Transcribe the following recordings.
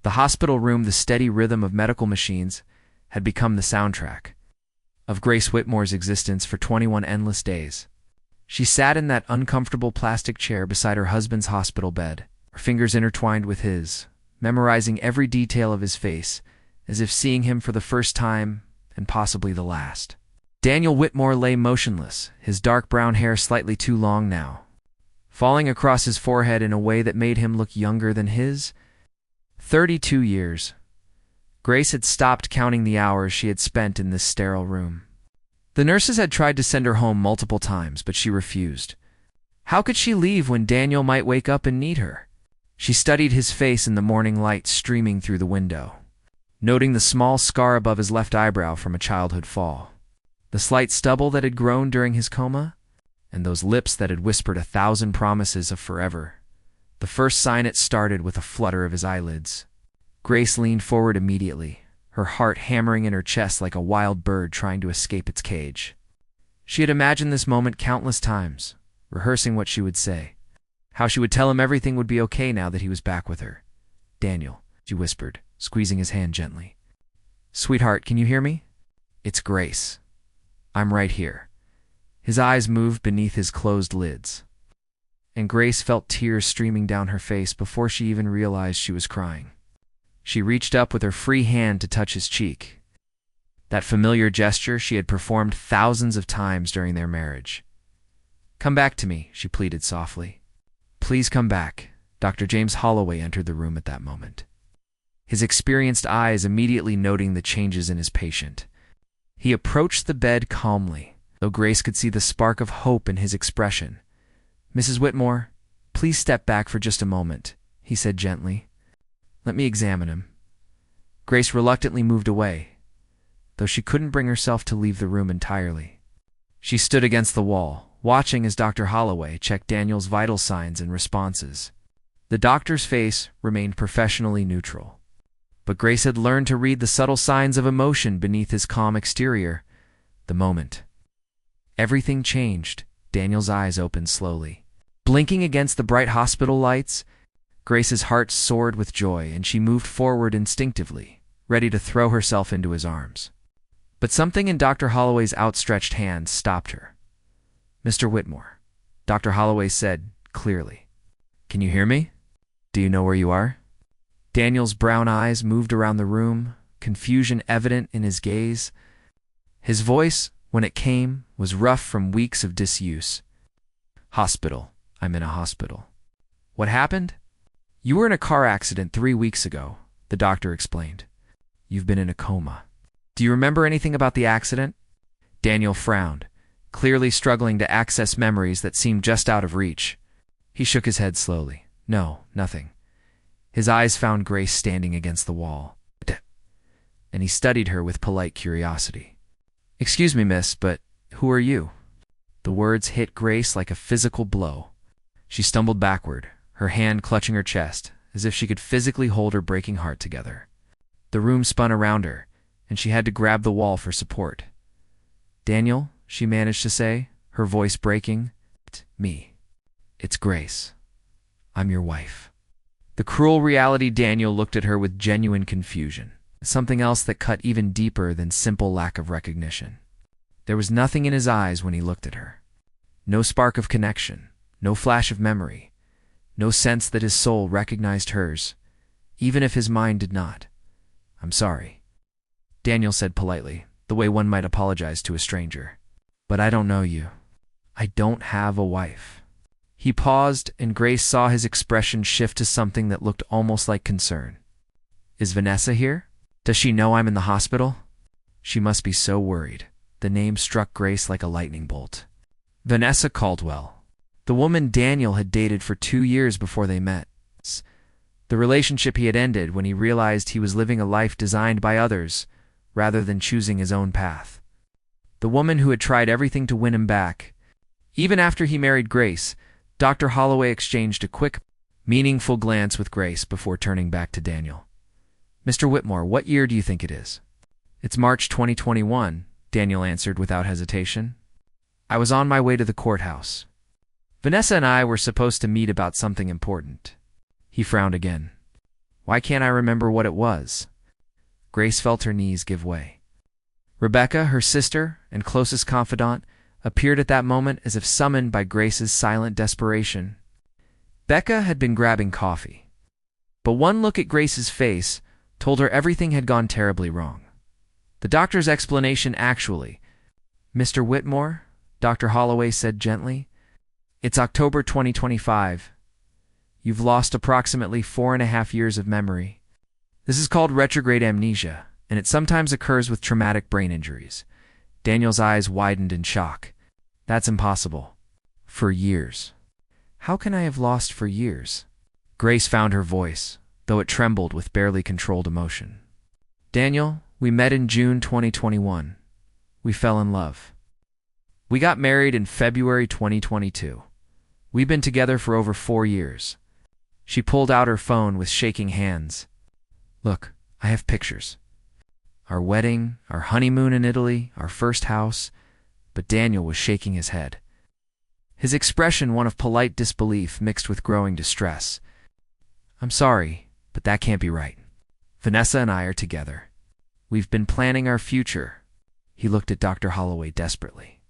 The hospital room, the steady rhythm of medical machines, had become the soundtrack of Grace Whitmore's existence for 21 endless days. She sat in that uncomfortable plastic chair beside her husband's hospital bed, her fingers intertwined with his, memorizing every detail of his face, as if seeing him for the first time and possibly the last. Daniel Whitmore lay motionless, his dark brown hair slightly too long now, falling across his forehead in a way that made him look younger than his 32 years. Grace had stopped counting the hours she had spent in this sterile room. The nurses had tried to send her home multiple times, but she refused. How could she leave when Daniel might wake up and need her? She studied his face in the morning light streaming through the window, noting the small scar above his left eyebrow from a childhood fall, the slight stubble that had grown during his coma, and those lips that had whispered 1,000 promises of forever. The first sign it started with a flutter of his eyelids. Grace leaned forward immediately, her heart hammering in her chest like a wild bird trying to escape its cage. She had imagined this moment countless times, rehearsing what she would say, how she would tell him everything would be okay now that he was back with her. "Daniel," she whispered, squeezing his hand gently. "Sweetheart, can you hear me? It's Grace. I'm right here." His eyes moved beneath his closed lids, and Grace felt tears streaming down her face before she even realized she was crying. She reached up with her free hand to touch his cheek, that familiar gesture she had performed thousands of times during their marriage. "Come back to me," she pleaded softly. "Please come back." Dr. James Holloway entered the room at that moment, his experienced eyes immediately noting the changes in his patient. He approached the bed calmly, though Grace could see the spark of hope in his expression. "Mrs. Whitmore, please step back for just a moment," he said gently. "Let me examine him." Grace reluctantly moved away, though she couldn't bring herself to leave the room entirely. She stood against the wall, watching as Dr. Holloway checked Daniel's vital signs and responses. The doctor's face remained professionally neutral, but Grace had learned to read the subtle signs of emotion beneath his calm exterior. The moment everything changed, Daniel's eyes opened slowly. Blinking against the bright hospital lights, Grace's heart soared with joy, and she moved forward instinctively, ready to throw herself into his arms. But something in Dr. Holloway's outstretched hand stopped her. "Mr. Whitmore," Dr. Holloway said clearly. "Can you hear me? Do you know where you are?" Daniel's brown eyes moved around the room, confusion evident in his gaze. His voice, when it came, was rough from weeks of disuse. "Hospital. I'm in a hospital." "What happened?" "You were in a car accident 3 weeks ago," the doctor explained. "You've been in a coma." "Do you remember anything about the accident?" Daniel frowned, clearly struggling to access memories that seemed just out of reach. He shook his head slowly. "No, nothing." His eyes found Grace standing against the wall, and he studied her with polite curiosity. "Excuse me, miss, but who are you?" The words hit Grace like a physical blow. She stumbled backward, her hand clutching her chest, as if she could physically hold her breaking heart together. The room spun around her, and she had to grab the wall for support. "Daniel," she managed to say, her voice breaking. "Me. It's Grace. I'm your wife." The cruel reality. Daniel looked at her with genuine confusion, something else that cut even deeper than simple lack of recognition. There was nothing in his eyes when he looked at her. No spark of connection, no flash of memory, no sense that his soul recognized hers, even if his mind did not. "I'm sorry," Daniel said politely, the way one might apologize to a stranger. "But I don't know you. I don't have a wife." He paused, and Grace saw his expression shift to something that looked almost like concern. "Is Vanessa here? Does she know I'm in the hospital?" She must be so worried. The name struck Grace like a lightning bolt. Vanessa Caldwell, the woman Daniel had dated for 2 years before they met. The relationship he had ended when he realized he was living a life designed by others rather than choosing his own path. The woman who had tried everything to win him back. Even after he married Grace, Dr. Holloway exchanged a quick, meaningful glance with Grace before turning back to Daniel. "Mr. Whitmore, what year do you think it is?" "It's March 2021, Daniel answered without hesitation. "I was on my way to the courthouse. Vanessa and I were supposed to meet about something important." He frowned again. Why can't I remember what it was? Grace felt her knees give way. Rebecca, her sister and closest confidant, appeared at that moment as if summoned by Grace's silent desperation. Becca had been grabbing coffee, but one look at Grace's face told her everything had gone terribly wrong. The doctor's explanation actually, "Mr. Whitmore," Dr. Holloway said gently, "it's October 2025. You've lost approximately 4.5 years of memory. This is called retrograde amnesia, and it sometimes occurs with traumatic brain injuries." Daniel's eyes widened in shock. "That's impossible. For years." "How can I have lost for years?" Grace found her voice, though it trembled with barely controlled emotion. "Daniel, we met in June 2021. We fell in love. We got married in February 2022. We've been together for over 4 years. She pulled out her phone with shaking hands. "Look, I have pictures. Our wedding, our honeymoon in Italy, our first house." But Daniel was shaking his head. His expression one of polite disbelief mixed with growing distress. "I'm sorry, but that can't be right. Vanessa and I are together. We've been planning our future." He looked at Dr. Holloway desperately.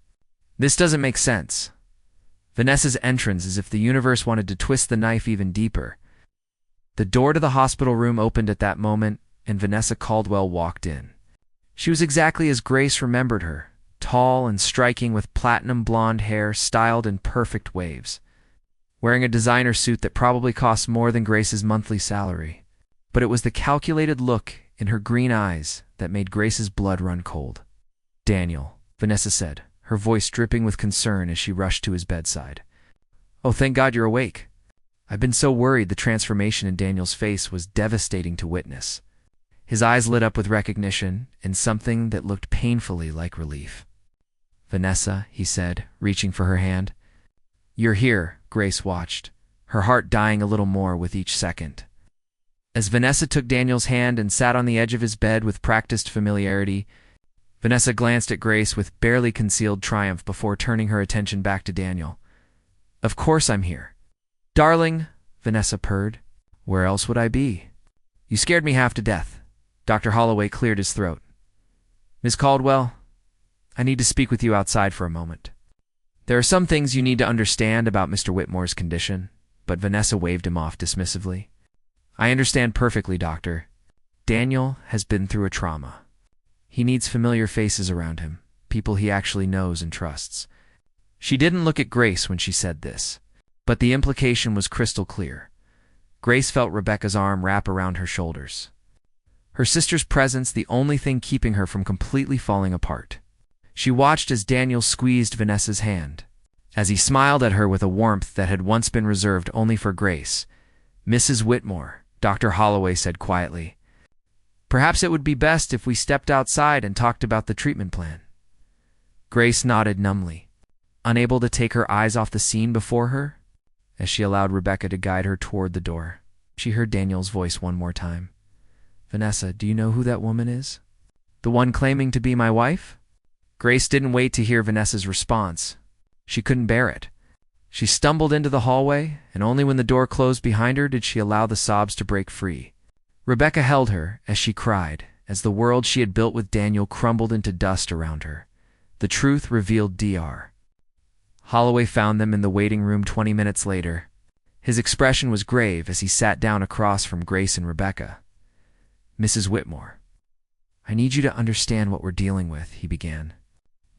"This doesn't make sense." Vanessa's entrance as if the universe wanted to twist the knife even deeper. The door to the hospital room opened at that moment, and Vanessa Caldwell walked in. She was exactly as Grace remembered her, tall and striking with platinum blonde hair styled in perfect waves, wearing a designer suit that probably cost more than Grace's monthly salary. But it was the calculated look in her green eyes that made Grace's blood run cold. "Daniel," Vanessa said, her voice dripping with concern as she rushed to his bedside. "Oh, thank God you're awake." "I've been so worried." The transformation in Daniel's face was devastating to witness. His eyes lit up with recognition and something that looked painfully like relief. "Vanessa," he said, reaching for her hand. "You're here." Grace watched, her heart dying a little more with each second. As Vanessa took Daniel's hand and sat on the edge of his bed with practiced familiarity, Vanessa glanced at Grace with barely concealed triumph before turning her attention back to Daniel. "Of course I'm here." "Darling," Vanessa purred. "Where else would I be? You scared me half to death." Dr. Holloway cleared his throat. "Miss Caldwell, I need to speak with you outside for a moment. There are some things you need to understand about Mr. Whitmore's condition." But Vanessa waved him off dismissively. "I understand perfectly, doctor. Daniel has been through a trauma. He needs familiar faces around him, people he actually knows and trusts." She didn't look at Grace when she said this, but the implication was crystal clear. Grace felt Rebecca's arm wrap around her shoulders, her sister's presence the only thing keeping her from completely falling apart. She watched as Daniel squeezed Vanessa's hand, as he smiled at her with a warmth that had once been reserved only for Grace. "Mrs. Whitmore," Dr. Holloway said quietly, "perhaps it would be best if we stepped outside and talked about the treatment plan." Grace nodded numbly, unable to take her eyes off the scene before her. As she allowed Rebecca to guide her toward the door, she heard Daniel's voice one more time. "Vanessa, do you know who that woman is? The one claiming to be my wife?" Grace didn't wait to hear Vanessa's response. She couldn't bear it. She stumbled into the hallway, and only when the door closed behind her did she allow the sobs to break free. Rebecca held her as she cried, as the world she had built with Daniel crumbled into dust around her. The truth revealed Dr. Holloway found them in the waiting room 20 minutes later. His expression was grave as he sat down across from Grace and Rebecca. "Mrs. Whitmore, I need you to understand what we're dealing with," he began.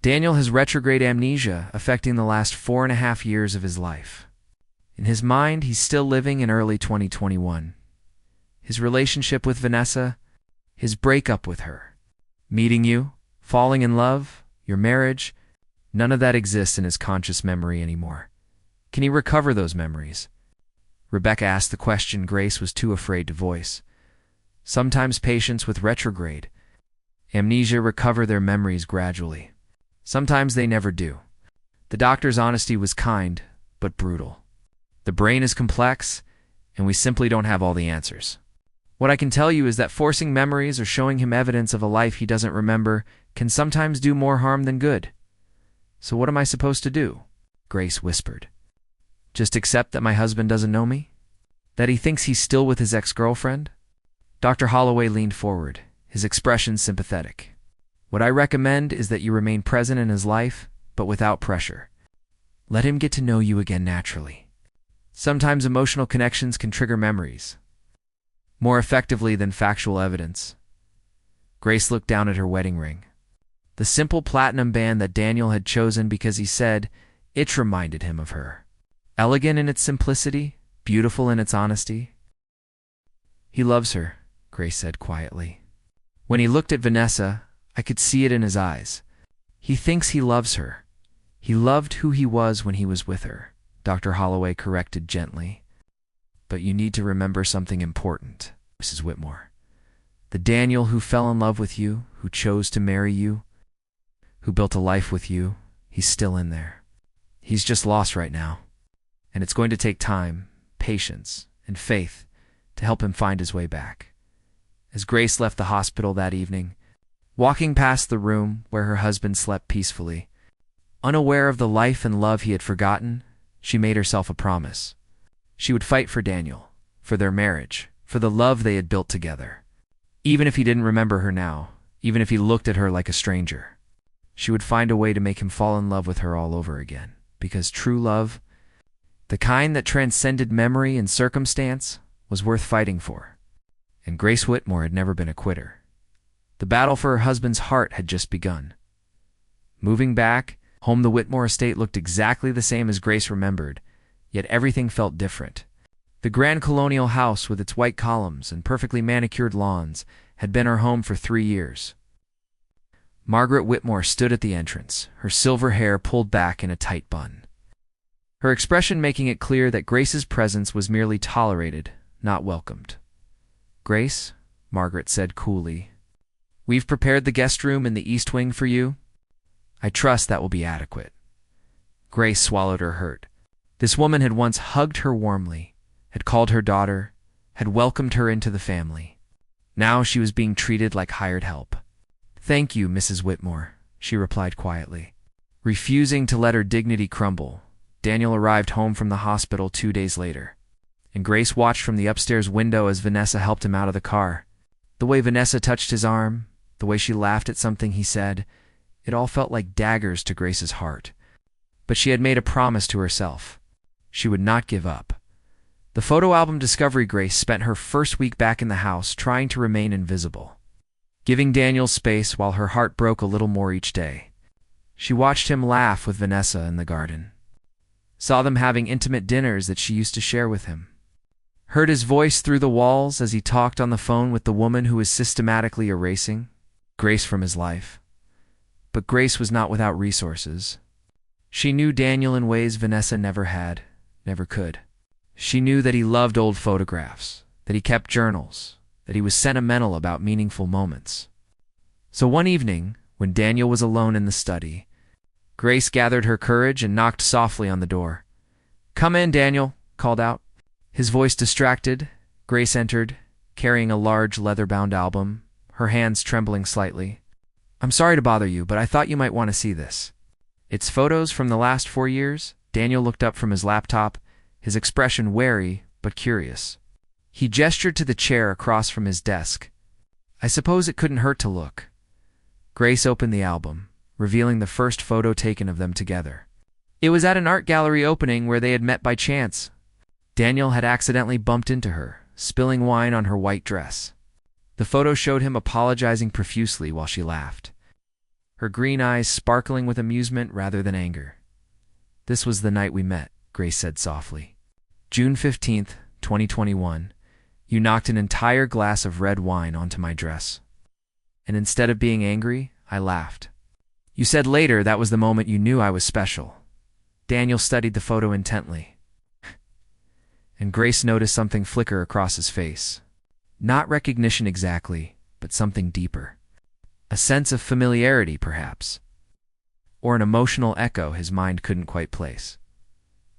"Daniel has retrograde amnesia affecting the last 4.5 years of his life. In his mind, he's still living in early 2021. His relationship with Vanessa, his breakup with her, meeting you, falling in love, your marriage, none of that exists in his conscious memory anymore. Can he recover those memories?" Rebecca asked the question Grace was too afraid to voice. Sometimes patients with retrograde amnesia recover their memories gradually. Sometimes they never do. The doctor's honesty was kind, but brutal. The brain is complex, and we simply don't have all the answers. What I can tell you is that forcing memories or showing him evidence of a life he doesn't remember can sometimes do more harm than good. "So what am I supposed to do?" Grace whispered. "Just accept that my husband doesn't know me? That he thinks he's still with his ex-girlfriend? Dr. Holloway leaned forward, his expression sympathetic. What I recommend is that you remain present in his life, but without pressure. Let him get to know you again naturally. Sometimes emotional connections can trigger memories more effectively than factual evidence. Grace looked down at her wedding ring. The simple platinum band that Daniel had chosen because he said it reminded him of her. Elegant in its simplicity, beautiful in its honesty. He loves her, Grace said quietly. When he looked at Vanessa, I could see it in his eyes. He thinks he loves her. He loved who he was when he was with her, Dr. Holloway corrected gently. But you need to remember something important, Mrs. Whitmore. The Daniel who fell in love with you, who chose to marry you, who built a life with you, he's still in there. He's just lost right now. And it's going to take time, patience, and faith to help him find his way back. As Grace left the hospital that evening, walking past the room where her husband slept peacefully, unaware of the life and love he had forgotten, she made herself a promise. She would fight for Daniel, for their marriage, for the love they had built together. Even if he didn't remember her now, even if he looked at her like a stranger, she would find a way to make him fall in love with her all over again. Because true love, the kind that transcended memory and circumstance, was worth fighting for. And Grace Whitmore had never been a quitter. The battle for her husband's heart had just begun. Moving back, home, the Whitmore estate looked exactly the same as Grace remembered, yet everything felt different. The grand colonial house with its white columns and perfectly manicured lawns had been her home for 3 years. Margaret Whitmore stood at the entrance, her silver hair pulled back in a tight bun, her expression making it clear that Grace's presence was merely tolerated, not welcomed. "Grace," Margaret said coolly, "we've prepared the guest room in the east wing for you. I trust that will be adequate." Grace swallowed her hurt. This woman had once hugged her warmly, had called her daughter, had welcomed her into the family. Now she was being treated like hired help. "Thank you, Mrs. Whitmore," she replied quietly. Refusing to let her dignity crumble, Daniel arrived home from the hospital 2 days later, and Grace watched from the upstairs window as Vanessa helped him out of the car. The way Vanessa touched his arm, the way she laughed at something he said, it all felt like daggers to Grace's heart. But she had made a promise to herself. She would not give up. The photo album discovery, Grace spent her first week back in the house trying to remain invisible, giving Daniel space while her heart broke a little more each day. She watched him laugh with Vanessa in the garden, saw them having intimate dinners that she used to share with him, heard his voice through the walls as he talked on the phone with the woman who was systematically erasing Grace from his life. But Grace was not without resources. She knew Daniel in ways Vanessa never had, never could. She knew that he loved old photographs, that he kept journals, that he was sentimental about meaningful moments. So one evening, when Daniel was alone in the study, Grace gathered her courage and knocked softly on the door. "Come in, Daniel," called out. His voice distracted, Grace entered, carrying a large leather-bound album, her hands trembling slightly. "I'm sorry to bother you, but I thought you might want to see this." "It's photos from the last 4 years?" Daniel looked up from his laptop, his expression wary but curious. He gestured to the chair across from his desk. "I suppose it couldn't hurt to look." Grace opened the album, revealing the first photo taken of them together. It was at an art gallery opening where they had met by chance. Daniel had accidentally bumped into her, spilling wine on her white dress. The photo showed him apologizing profusely while she laughed, her green eyes sparkling with amusement rather than anger. "This was the night we met," Grace said softly. "June 15th, 2021, you knocked an entire glass of red wine onto my dress. And instead of being angry, I laughed. You said later that was the moment you knew I was special." Daniel studied the photo intently, and Grace noticed something flicker across his face. Not recognition exactly, but something deeper. A sense of familiarity, perhaps, or an emotional echo his mind couldn't quite place.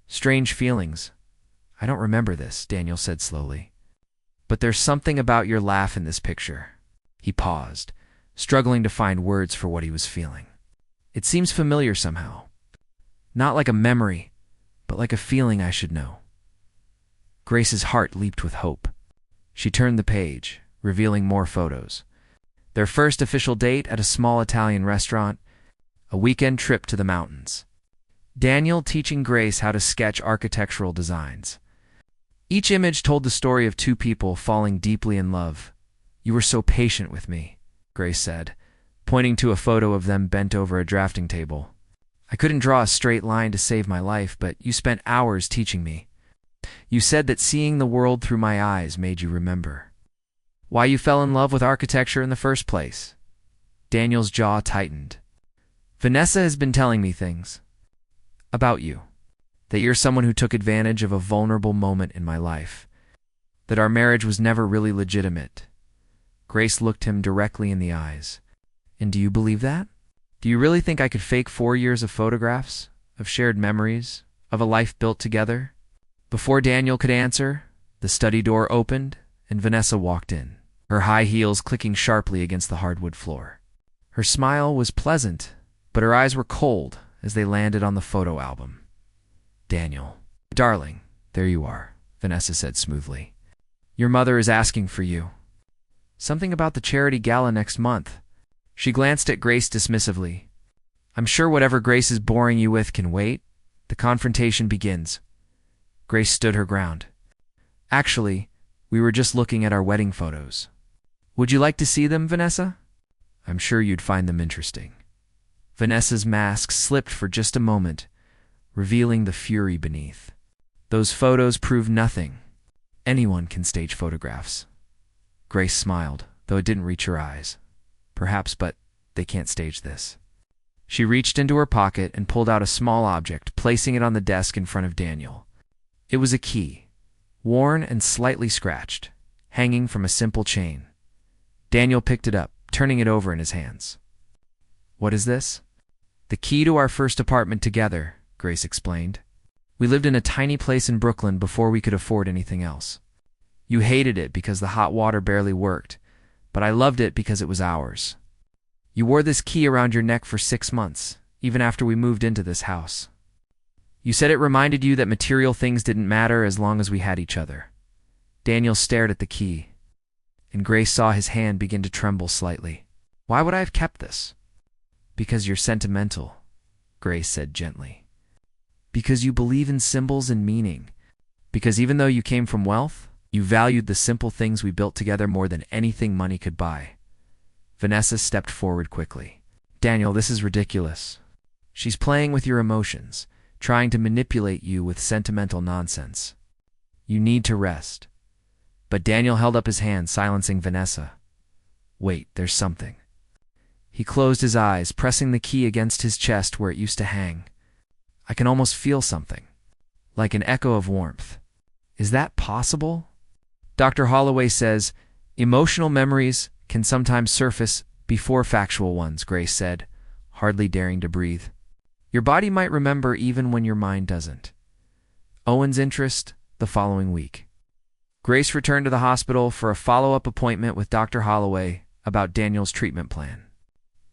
"Strange feelings. I don't remember this," Daniel said slowly. "But there's something about your laugh in this picture." He paused, struggling to find words for what he was feeling. "It seems familiar somehow. Not like a memory, but like a feeling I should know." Grace's heart leaped with hope. She turned the page, revealing more photos. Their first official date at a small Italian restaurant, a weekend trip to the mountains. Daniel teaching Grace how to sketch architectural designs. Each image told the story of two people falling deeply in love. "You were so patient with me," Grace said, pointing to a photo of them bent over a drafting table. "I couldn't draw a straight line to save my life, but you spent hours teaching me. You said that seeing the world through my eyes made you remember why you fell in love with architecture in the first place." Daniel's jaw tightened. "Vanessa has been telling me things about you. That you're someone who took advantage of a vulnerable moment in my life. That our marriage was never really legitimate." Grace looked him directly in the eyes. "And do you believe that? Do you really think I could fake 4 years of photographs, of shared memories, of a life built together?" Before Daniel could answer, the study door opened and Vanessa walked in, her high heels clicking sharply against the hardwood floor. Her smile was pleasant, but her eyes were cold as they landed on the photo album. "Daniel, darling, there you are," Vanessa said smoothly. "Your mother is asking for you. Something about the charity gala next month." She glanced at Grace dismissively. "I'm sure whatever Grace is boring you with can wait. The confrontation begins." Grace stood her ground. "Actually, we were just looking at our wedding photos. Would you like to see them, Vanessa? I'm sure you'd find them interesting." Vanessa's mask slipped for just a moment, revealing the fury beneath. "Those photos prove nothing. Anyone can stage photographs." Grace smiled, though it didn't reach her eyes. "Perhaps, but they can't stage this." She reached into her pocket and pulled out a small object, placing it on the desk in front of Daniel. It was a key, worn and slightly scratched, hanging from a simple chain. Daniel picked it up, turning it over in his hands. "What is this?" "The key to our first apartment together," Grace explained. "We lived in a tiny place in Brooklyn before we could afford anything else. You hated it because the hot water barely worked, but I loved it because it was ours. You wore this key around your neck for 6 months, even after we moved into this house. You said it reminded you that material things didn't matter as long as we had each other." Daniel stared at the key, and Grace saw his hand begin to tremble slightly. "Why would I have kept this?" "Because you're sentimental," Grace said gently. "Because you believe in symbols and meaning. Because even though you came from wealth, you valued the simple things we built together more than anything money could buy." Vanessa stepped forward quickly. "Daniel, this is ridiculous. She's playing with your emotions, trying to manipulate you with sentimental nonsense. You need to rest." But Daniel held up his hand, silencing Vanessa. "Wait, there's something." He closed his eyes, pressing the key against his chest where it used to hang. "I can almost feel something, like an echo of warmth. Is that possible?" Dr. Holloway says, "Emotional memories can sometimes surface before factual ones," Grace said, hardly daring to breathe. "Your body might remember even when your mind doesn't." Owen's interest the following week. Grace returned to the hospital for a follow-up appointment with Dr. Holloway about Daniel's treatment plan.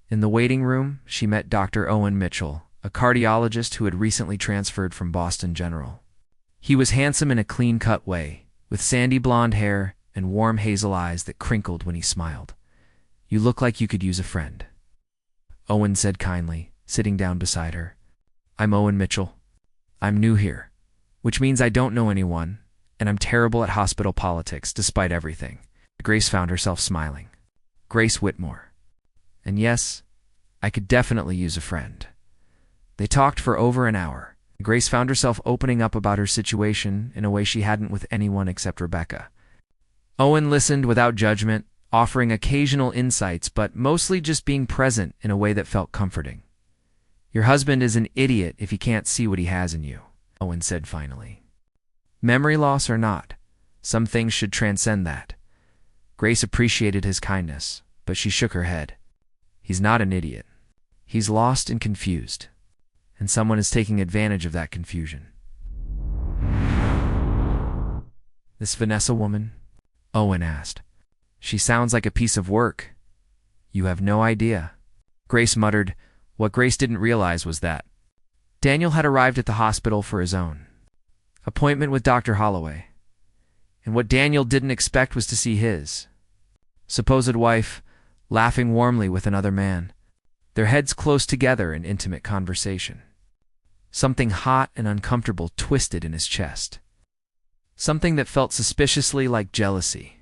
In the waiting room, she met Dr. Owen Mitchell, a cardiologist who had recently transferred from Boston General. He was handsome in a clean-cut way, with sandy blonde hair and warm hazel eyes that crinkled when he smiled. "You look like you could use a friend," Owen said kindly, sitting down beside her. "I'm Owen Mitchell. I'm new here, which means I don't know anyone, and I'm terrible at hospital politics despite everything." Grace found herself smiling. Grace Whitmore. And yes, I could definitely use a friend. They talked for over an hour. Grace found herself opening up about her situation in a way she hadn't with anyone except Rebecca. Owen listened without judgment, offering occasional insights, but mostly just being present in a way that felt comforting. "Your husband is an idiot if he can't see what he has in you," Owen said finally. "Memory loss or not, some things should transcend that." Grace appreciated his kindness, but she shook her head. "He's not an idiot. He's lost and confused, and someone is taking advantage of that confusion." "This Vanessa woman?" Owen asked. "She sounds like a piece of work." "You have no idea." Grace muttered. What Grace didn't realize was that Daniel had arrived at the hospital for his own appointment with Dr. Holloway, and what Daniel didn't expect was to see his supposed wife, laughing warmly with another man, their heads close together in intimate conversation. Something hot and uncomfortable twisted in his chest. Something that felt suspiciously like jealousy.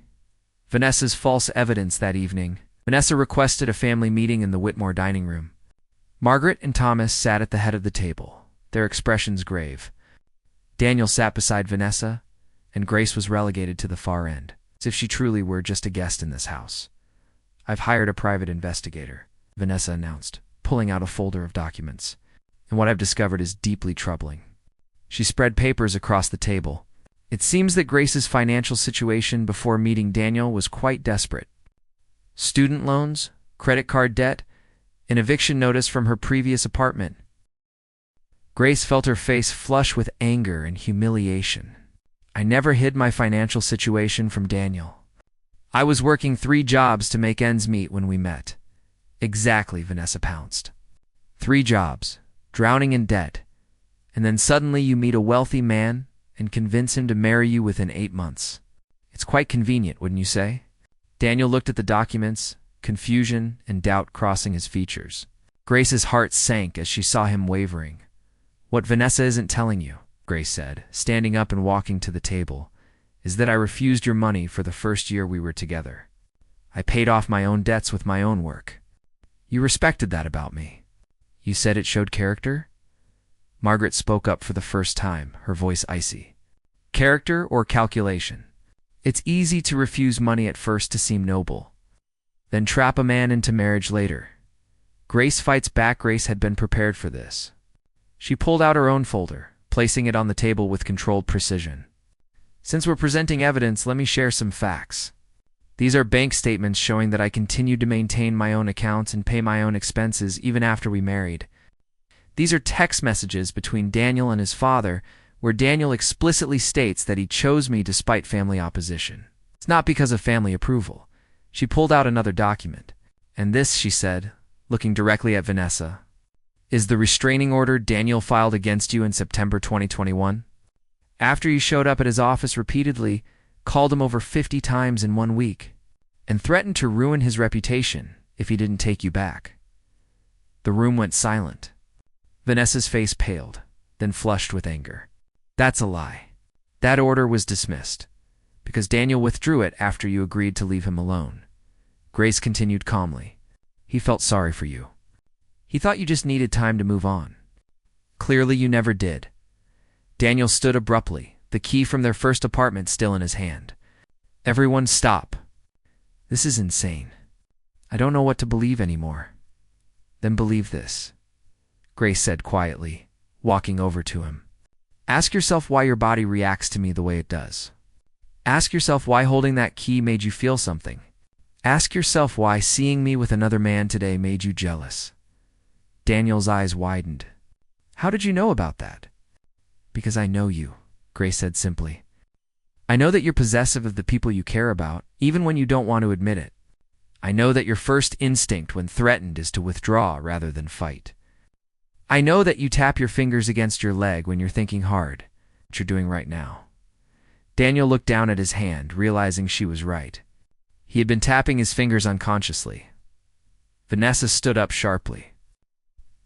Vanessa's false evidence that evening. Vanessa requested a family meeting in the Whitmore dining room. Margaret and Thomas sat at the head of the table, their expressions grave. Daniel sat beside Vanessa, and Grace was relegated to the far end, as if she truly were just a guest in this house. "I've hired a private investigator," Vanessa announced, pulling out a folder of documents. "And what I've discovered is deeply troubling." She spread papers across the table. It seems that Grace's financial situation before meeting Daniel was quite desperate. Student loans, credit card debt, an eviction notice from her previous apartment. Grace felt her face flush with anger and humiliation. "I never hid my financial situation from Daniel. I was working 3 jobs to make ends meet when we met." "Exactly," Vanessa pounced. 3 jobs, drowning in debt, and then suddenly you meet a wealthy man and convince him to marry you within 8 months. It's quite convenient, wouldn't you say? Daniel looked at the documents, confusion and doubt crossing his features. Grace's heart sank as she saw him wavering. "What Vanessa isn't telling you," Grace said, standing up and walking to the table, "is that I refused your money for the first year we were together. I paid off my own debts with my own work. You respected that about me. You said it showed character?" Margaret spoke up for the first time, her voice icy. "Character or calculation? It's easy to refuse money at first to seem noble, then trap a man into marriage later." Grace fights back. Grace had been prepared for this. She pulled out her own folder, placing it on the table with controlled precision. "Since we're presenting evidence, let me share some facts. These are bank statements showing that I continued to maintain my own accounts and pay my own expenses even after we married. These are text messages between Daniel and his father, where Daniel explicitly states that he chose me despite family opposition. It's not because of family approval." She pulled out another document. "And this," she said, looking directly at Vanessa, "is the restraining order Daniel filed against you in September 2021. After you showed up at his office repeatedly, called him over 50 times in 1 week, and threatened to ruin his reputation if he didn't take you back." The room went silent. Vanessa's face paled, then flushed with anger. "That's a lie. That order was dismissed, because Daniel withdrew it after you agreed to leave him alone." Grace continued calmly. "He felt sorry for you. He thought you just needed time to move on. Clearly you never did." Daniel stood abruptly, the key from their first apartment still in his hand. "Everyone stop. This is insane. I don't know what to believe anymore." "Then believe this," Grace said quietly, walking over to him. "Ask yourself why your body reacts to me the way it does. Ask yourself why holding that key made you feel something. Ask yourself why seeing me with another man today made you jealous." Daniel's eyes widened. "How did you know about that?" "Because I know you," Grace said simply. "I know that you're possessive of the people you care about, even when you don't want to admit it. I know that your first instinct when threatened is to withdraw rather than fight. I know that you tap your fingers against your leg when you're thinking hard, what you're doing right now." Daniel looked down at his hand, realizing she was right. He had been tapping his fingers unconsciously. Vanessa stood up sharply.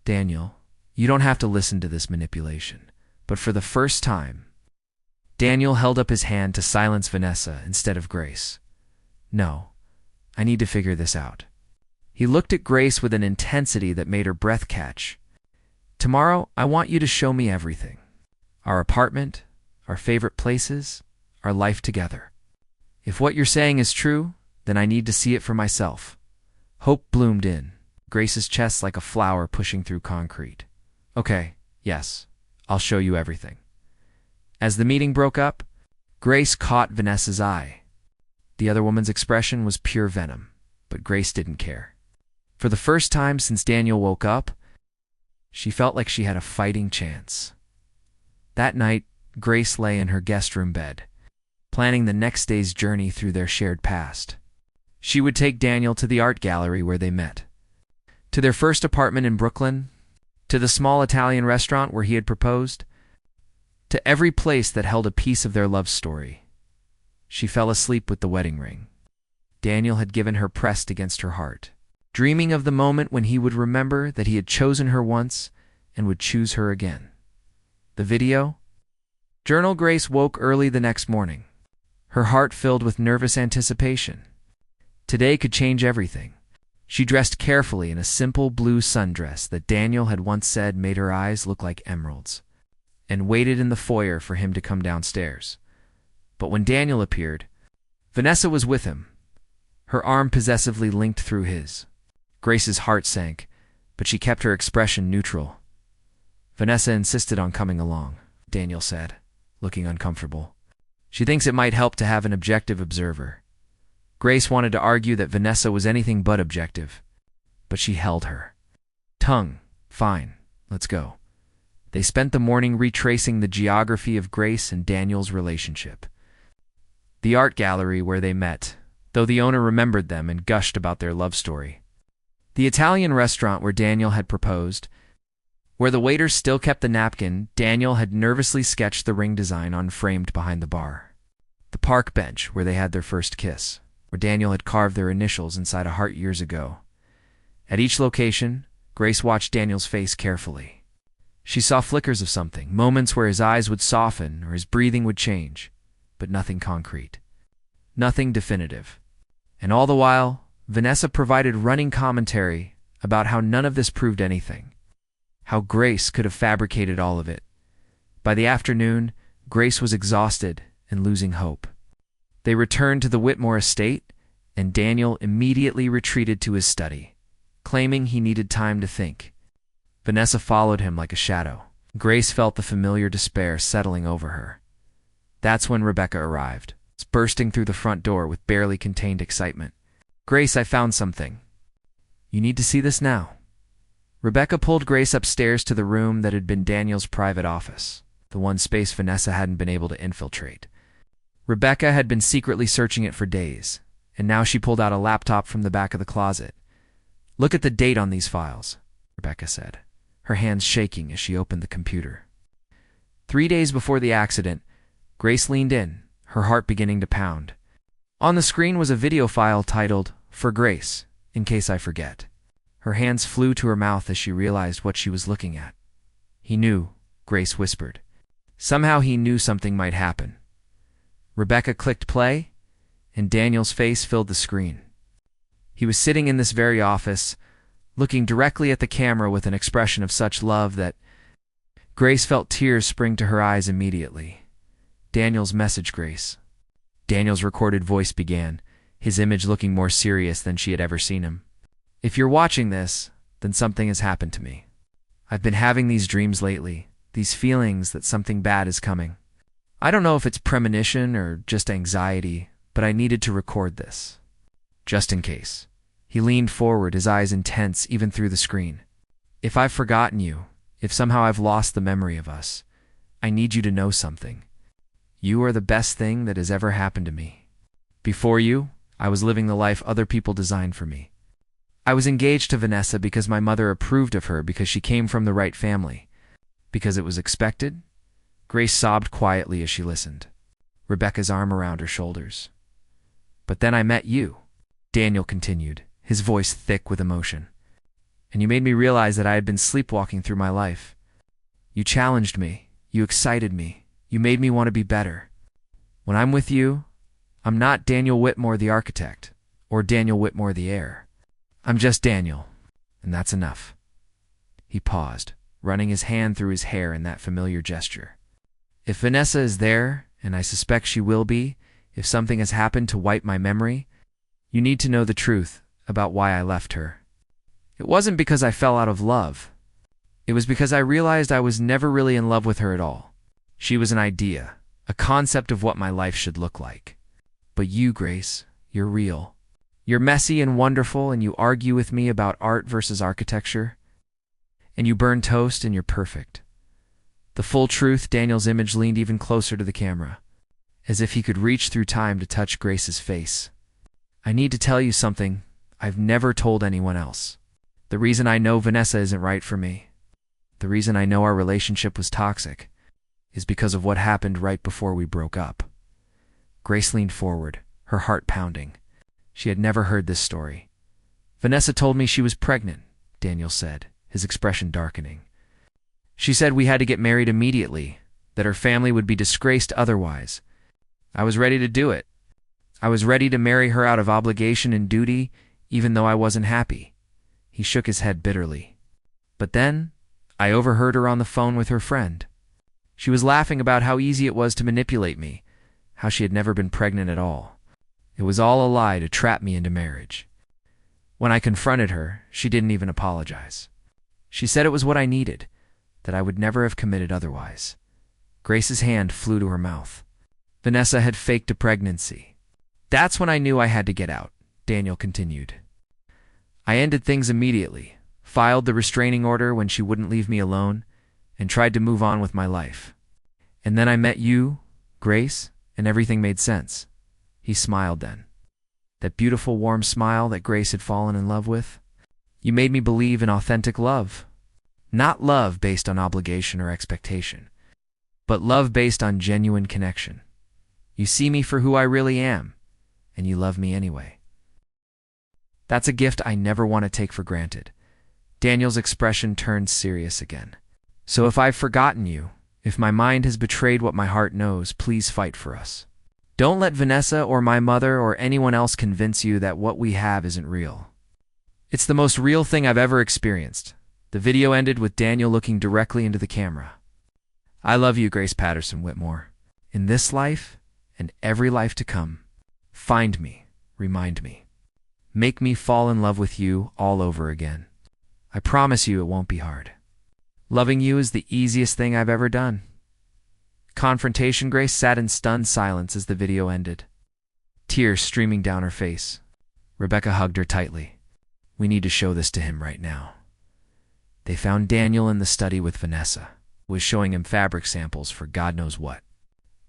"Daniel, you don't have to listen to this manipulation." But for the first time, Daniel held up his hand to silence Vanessa instead of Grace. "No, I need to figure this out." He looked at Grace with an intensity that made her breath catch. "Tomorrow, I want you to show me everything. Our apartment, our favorite places, our life together. If what you're saying is true, then I need to see it for myself." Hope bloomed in, Grace's chest like a flower pushing through concrete. "Okay, yes, I'll show you everything." As the meeting broke up, Grace caught Vanessa's eye. The other woman's expression was pure venom, but Grace didn't care. For the first time since Daniel woke up, she felt like she had a fighting chance. That night, Grace lay in her guest room bed, planning the next day's journey through their shared past. She would take Daniel to the art gallery where they met, to their first apartment in Brooklyn, to the small Italian restaurant where he had proposed, to every place that held a piece of their love story. She fell asleep with the wedding ring. Daniel had given her pressed against her heart, dreaming of the moment when he would remember that he had chosen her once and would choose her again. The video? Journal. Grace woke early the next morning, her heart filled with nervous anticipation. Today could change everything. She dressed carefully in a simple blue sundress that Daniel had once said made her eyes look like emeralds, and waited in the foyer for him to come downstairs. But when Daniel appeared, Vanessa was with him, her arm possessively linked through his. Grace's heart sank, but she kept her expression neutral. Vanessa insisted on coming along, Daniel said, looking uncomfortable. She thinks it might help to have an objective observer. Grace wanted to argue that Vanessa was anything but objective, but she held her tongue. Fine, let's go. They spent the morning retracing the geography of Grace and Daniel's relationship. The art gallery where they met, though the owner remembered them and gushed about their love story. The Italian restaurant where Daniel had proposed, where the waiter still kept the napkin Daniel had nervously sketched the ring design on framed behind the bar. The park bench where they had their first kiss, where Daniel had carved their initials inside a heart years ago. At each location, Grace watched Daniel's face carefully. She saw flickers of something, moments where his eyes would soften or his breathing would change, but nothing concrete. Nothing definitive. And all the while, Vanessa provided running commentary about how none of this proved anything, how Grace could have fabricated all of it. By the afternoon, Grace was exhausted and losing hope. They returned to the Whitmore estate, and Daniel immediately retreated to his study, claiming he needed time to think. Vanessa followed him like a shadow. Grace felt the familiar despair settling over her. That's when Rebecca arrived, bursting through the front door with barely contained excitement. "Grace, I found something. You need to see this now." Rebecca pulled Grace upstairs to the room that had been Daniel's private office, the one space Vanessa hadn't been able to infiltrate. Rebecca had been secretly searching it for days, and now she pulled out a laptop from the back of the closet. "Look at the date on these files," Rebecca said, her hands shaking as she opened the computer. 3 days before the accident, Grace leaned in, her heart beginning to pound. On the screen was a video file titled, "For Grace, in case I forget." Her hands flew to her mouth as she realized what she was looking at. "He knew," Grace whispered. Somehow he knew something might happen. Rebecca clicked play, and Daniel's face filled the screen. He was sitting in this very office, looking directly at the camera with an expression of such love that Grace felt tears spring to her eyes immediately. "Daniel's message, Grace." Daniel's recorded voice began, his image looking more serious than she had ever seen him. "If you're watching this, then something has happened to me. I've been having these dreams lately, these feelings that something bad is coming. I don't know if it's premonition or just anxiety, but I needed to record this. Just in case." He leaned forward, his eyes intense even through the screen. "If I've forgotten you, if somehow I've lost the memory of us, I need you to know something. You are the best thing that has ever happened to me. Before you, I was living the life other people designed for me. I was engaged to Vanessa because my mother approved of her because she came from the right family. Because it was expected?" Grace sobbed quietly as she listened, Rebecca's arm around her shoulders. "But then I met you," Daniel continued, his voice thick with emotion. "And you made me realize that I had been sleepwalking through my life. You challenged me, you excited me, you made me want to be better. When I'm with you, I'm not Daniel Whitmore the architect, or Daniel Whitmore the heir. I'm just Daniel, and that's enough." He paused, running his hand through his hair in that familiar gesture. "If Vanessa is there, and I suspect she will be, if something has happened to wipe my memory, you need to know the truth about why I left her. It wasn't because I fell out of love. It was because I realized I was never really in love with her at all. She was an idea, a concept of what my life should look like. But you, Grace, you're real. You're messy and wonderful, and you argue with me about art versus architecture. And you burn toast, and you're perfect." The full truth. Daniel's image leaned even closer to the camera, as if he could reach through time to touch Grace's face. "I need to tell you something I've never told anyone else. The reason I know Vanessa isn't right for me, the reason I know our relationship was toxic, is because of what happened right before we broke up." Grace leaned forward, her heart pounding. She had never heard this story. Vanessa told me she was pregnant, Daniel said, his expression darkening. She said we had to get married immediately, that her family would be disgraced otherwise. I was ready to do it. I was ready to marry her out of obligation and duty, even though I wasn't happy. He shook his head bitterly. But then, I overheard her on the phone with her friend. She was laughing about how easy it was to manipulate me, how she had never been pregnant at all. It was all a lie to trap me into marriage. When I confronted her, she didn't even apologize. She said it was what I needed, that I would never have committed otherwise. Grace's hand flew to her mouth. Vanessa had faked a pregnancy. That's when I knew I had to get out, Daniel continued. I ended things immediately, filed the restraining order when she wouldn't leave me alone, and tried to move on with my life. And then I met you, Grace, and everything made sense. He smiled then. That beautiful, warm smile that Grace had fallen in love with. You made me believe in authentic love. Not love based on obligation or expectation, but love based on genuine connection. You see me for who I really am, and you love me anyway. That's a gift I never want to take for granted. Daniel's expression turned serious again. So if I've forgotten you, if my mind has betrayed what my heart knows, please fight for us. Don't let Vanessa or my mother or anyone else convince you that what we have isn't real. It's the most real thing I've ever experienced. The video ended with Daniel looking directly into the camera. I love you, Grace Patterson Whitmore. In this life and every life to come. Find me, remind me. Make me fall in love with you all over again. I promise you it won't be hard. Loving you is the easiest thing I've ever done. Confrontation. Grace sat in stunned silence as the video ended, tears streaming down her face. Rebecca hugged her tightly. We need to show this to him right now. They found Daniel in the study with Vanessa, who was showing him fabric samples for God knows what.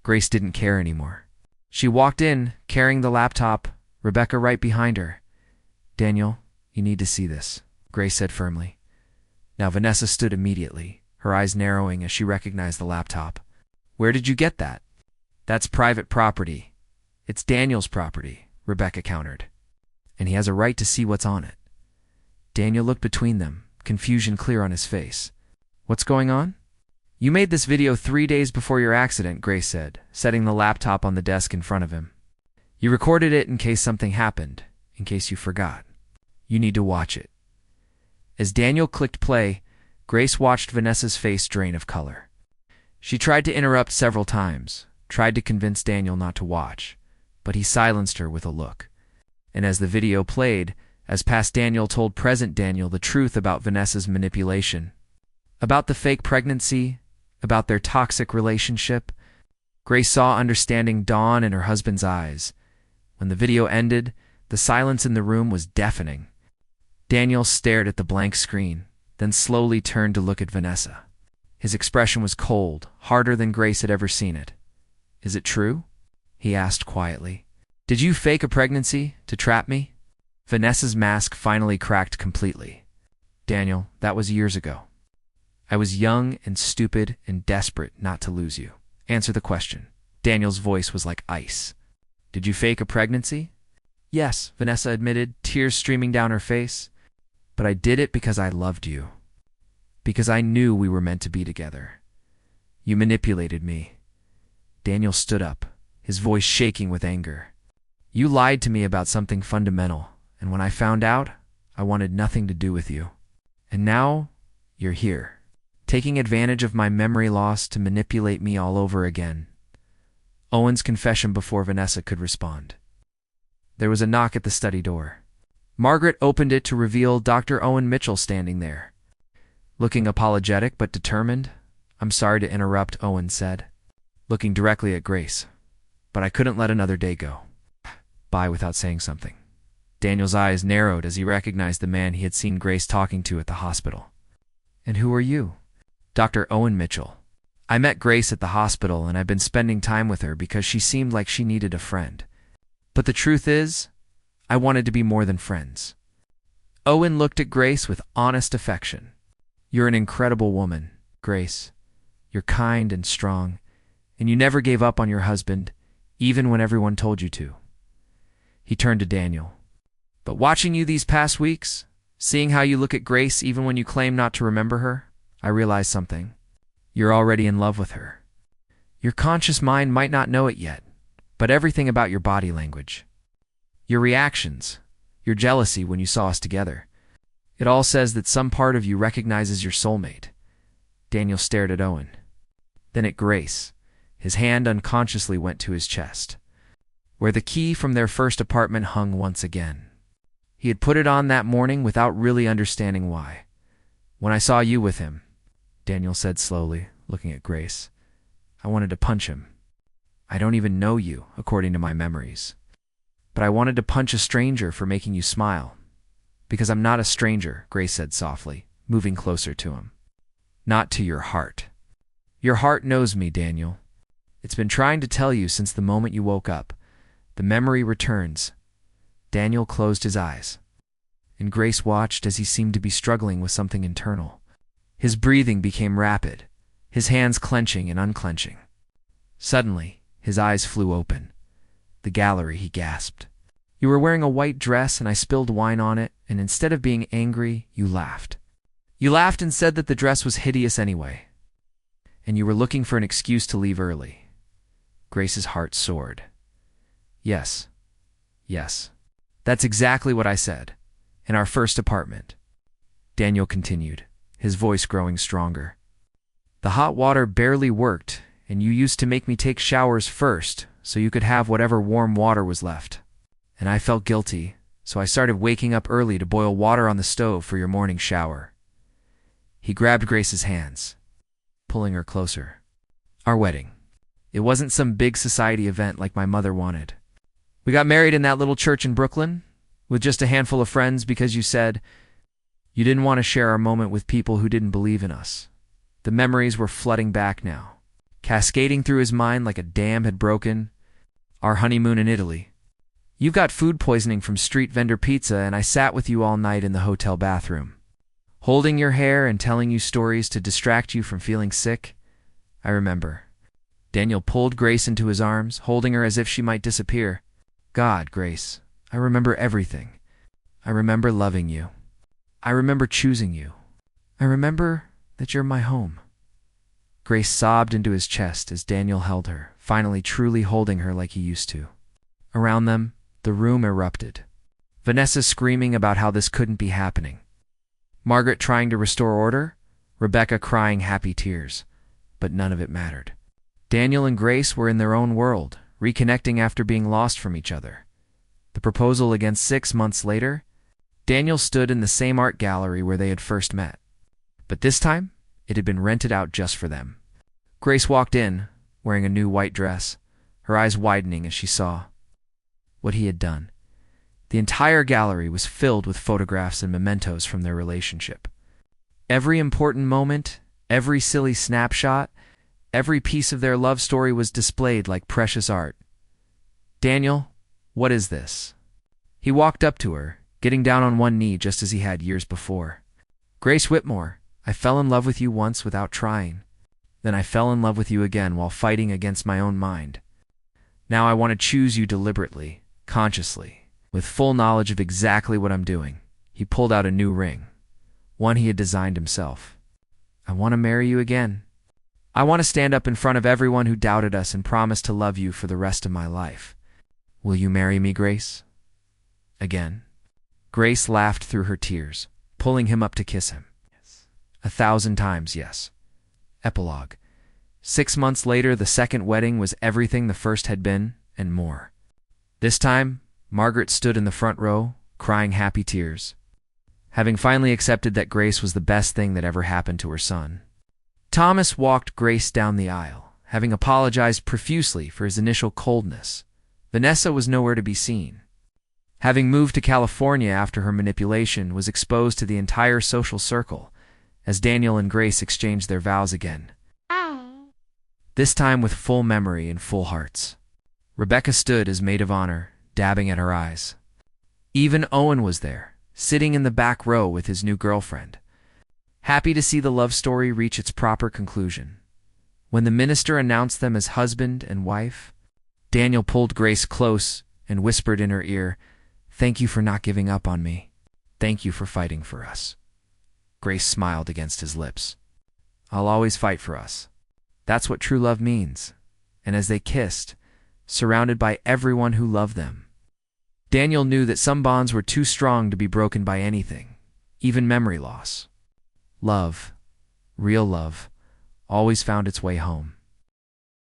Grace didn't care anymore. She walked in, carrying the laptop, Rebecca right behind her. Daniel, you need to see this, Grace said firmly. Now Vanessa stood immediately, her eyes narrowing as she recognized the laptop. Where did you get that? That's private property. It's Daniel's property, Rebecca countered. And he has a right to see what's on it. Daniel looked between them, confusion clear on his face. What's going on? You made this video 3 days before your accident, Grace said, setting the laptop on the desk in front of him. You recorded it in case something happened, in case you forgot. You need to watch it. As Daniel clicked play, Grace watched Vanessa's face drain of color. She tried to interrupt several times, tried to convince Daniel not to watch, but he silenced her with a look. And as the video played, as past Daniel told present Daniel the truth about Vanessa's manipulation, about the fake pregnancy, about their toxic relationship, Grace saw understanding dawn in her husband's eyes. When the video ended, the silence in the room was deafening. Daniel stared at the blank screen, then slowly turned to look at Vanessa. His expression was cold, harder than Grace had ever seen it. Is it true? He asked quietly. Did you fake a pregnancy to trap me? Vanessa's mask finally cracked completely. Daniel, that was years ago. I was young and stupid and desperate not to lose you. Answer the question. Daniel's voice was like ice. Did you fake a pregnancy? Yes, Vanessa admitted, tears streaming down her face. But I did it because I loved you. Because I knew we were meant to be together. You manipulated me. Daniel stood up, his voice shaking with anger. You lied to me about something fundamental, and when I found out, I wanted nothing to do with you. And now, you're here, taking advantage of my memory loss to manipulate me all over again. Owen's confession before Vanessa could respond. There was a knock at the study door. Margaret opened it to reveal Dr. Owen Mitchell standing there. Looking apologetic but determined, I'm sorry to interrupt, Owen said, looking directly at Grace. But I couldn't let another day go by without saying something. Daniel's eyes narrowed as he recognized the man he had seen Grace talking to at the hospital. And who are you? Dr. Owen Mitchell. I met Grace at the hospital and I've been spending time with her because she seemed like she needed a friend. But the truth is, I wanted to be more than friends. Owen looked at Grace with honest affection. You're an incredible woman, Grace. You're kind and strong, and you never gave up on your husband, even when everyone told you to. He turned to Daniel. But watching you these past weeks, seeing how you look at Grace even when you claim not to remember her, I realized something. You're already in love with her. Your conscious mind might not know it yet, but everything about your body language, your reactions, your jealousy when you saw us together, it all says that some part of you recognizes your soulmate. Daniel stared at Owen, then at Grace. His hand unconsciously went to his chest, where the key from their first apartment hung once again. He had put it on that morning without really understanding why. When I saw you with him, Daniel said slowly, looking at Grace, I wanted to punch him. I don't even know you, according to my memories. But I wanted to punch a stranger for making you smile. Because I'm not a stranger, Grace said softly, moving closer to him. Not to your heart. Your heart knows me, Daniel. It's been trying to tell you since the moment you woke up. The memory returns. Daniel closed his eyes, and Grace watched as he seemed to be struggling with something internal. His breathing became rapid, his hands clenching and unclenching. Suddenly, his eyes flew open. The gallery, he gasped. You were wearing a white dress and I spilled wine on it, and instead of being angry, you laughed. You laughed and said that the dress was hideous anyway, and you were looking for an excuse to leave early. Grace's heart soared. Yes. That's exactly what I said. In our first apartment. Daniel continued, his voice growing stronger. The hot water barely worked, and you used to make me take showers first so you could have whatever warm water was left. And I felt guilty, so I started waking up early to boil water on the stove for your morning shower. He grabbed Grace's hands, pulling her closer. Our wedding. It wasn't some big society event like my mother wanted. We got married in that little church in Brooklyn, with just a handful of friends because you said you didn't want to share our moment with people who didn't believe in us. The memories were flooding back now, cascading through his mind like a dam had broken. Our honeymoon in Italy. You got food poisoning from street vendor pizza, and I sat with you all night in the hotel bathroom, holding your hair and telling you stories to distract you from feeling sick. I remember. Daniel pulled Grace into his arms, holding her as if she might disappear. God, Grace, I remember everything. I remember loving you. I remember choosing you. I remember that you're my home. Grace sobbed into his chest as Daniel held her, finally truly holding her like he used to. Around them, the room erupted. Vanessa screaming about how this couldn't be happening. Margaret trying to restore order. Rebecca crying happy tears. But none of it mattered. Daniel and Grace were in their own world, reconnecting after being lost from each other. The proposal again 6 months later, Daniel stood in the same art gallery where they had first met. But this time, it had been rented out just for them. Grace walked in, wearing a new white dress, her eyes widening as she saw what he had done. The entire gallery was filled with photographs and mementos from their relationship. Every important moment, every silly snapshot, every piece of their love story was displayed like precious art. Daniel, what is this? He walked up to her, getting down on one knee just as he had years before. Grace Whitmore, I fell in love with you once without trying. Then I fell in love with you again while fighting against my own mind. Now I want to choose you deliberately, consciously, with full knowledge of exactly what I'm doing. He pulled out a new ring, one he had designed himself. I want to marry you again. I want to stand up in front of everyone who doubted us and promise to love you for the rest of my life. Will you marry me, Grace? Again. Grace laughed through her tears, pulling him up to kiss him. 1,000 times, yes. Epilogue. 6 months later, the second wedding was everything the first had been, and more. This time, Margaret stood in the front row, crying happy tears, having finally accepted that Grace was the best thing that ever happened to her son. Thomas walked Grace down the aisle, having apologized profusely for his initial coldness. Vanessa was nowhere to be seen. Having moved to California after her manipulation, was exposed to the entire social circle, as Daniel and Grace exchanged their vows again. This time with full memory and full hearts. Rebecca stood as maid of honor, dabbing at her eyes. Even Owen was there, sitting in the back row with his new girlfriend, happy to see the love story reach its proper conclusion. When the minister announced them as husband and wife, Daniel pulled Grace close and whispered in her ear, Thank you for not giving up on me. Thank you for fighting for us. Grace smiled against his lips. I'll always fight for us. That's what true love means. And as they kissed, surrounded by everyone who loved them, Daniel knew that some bonds were too strong to be broken by anything, even memory loss. Love, real love, always found its way home.